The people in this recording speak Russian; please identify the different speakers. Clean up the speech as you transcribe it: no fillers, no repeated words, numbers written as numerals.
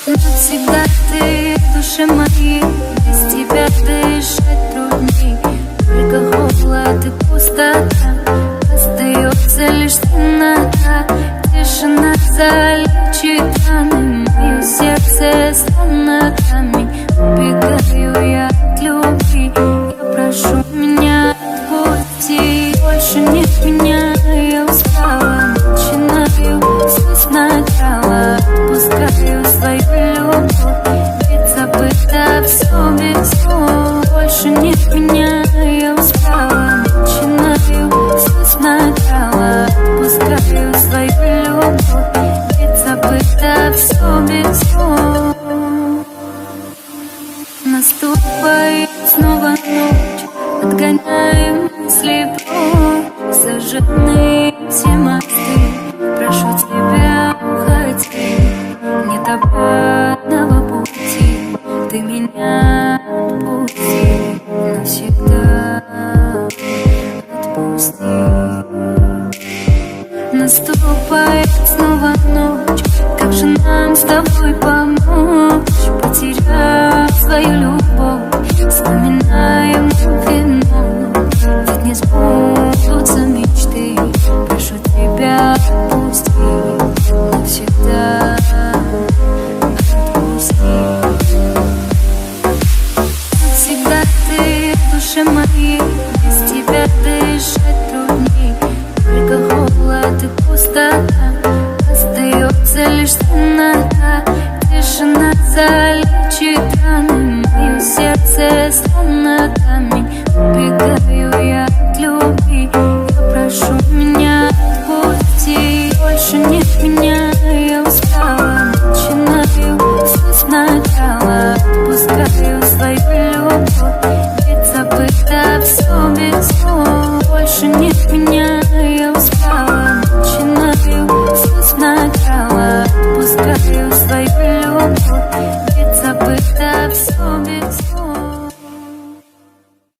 Speaker 1: Навсегда ты в душе моей, без тебя дышать трудней. Только холод и пустота, остается лишь темнота. Тишина залечит раны, мое сердце словно камень. Убегаю я от любви, я прошу меня отпусти. Больше нет меня, я устала, начинаю все сначала. Отпускаю свою любовь, ведь забыто все без слов. Больше нет меня, я устала, начинаю все сначала. Отпускаю свою любовь, ведь забыто все без слов. Наступает снова ночь, отгоняем мысли прочь. Сожжены все мосты, прошу тебя, уходи. Нет обратного пути, ты меня отпусти. Навсегда отпусти. Наступает снова ночь, как же нам с тобой помочь? Потеряв свою любовь, вспоминаем вино. Ведь не сбудутся мечты, прошу тебя, отпусти. Навсегда отпусти. Навсегда ты в душе моей, без тебя дышать трудней. Только холод и пустота, остается лишь темнота. Тишина залечит раны, мое сердце словно камень. Убегаю я от любви, я прошу меня отпусти. Больше нет меня, я устала, начинаю все сначала. Отпускаю свою любовь,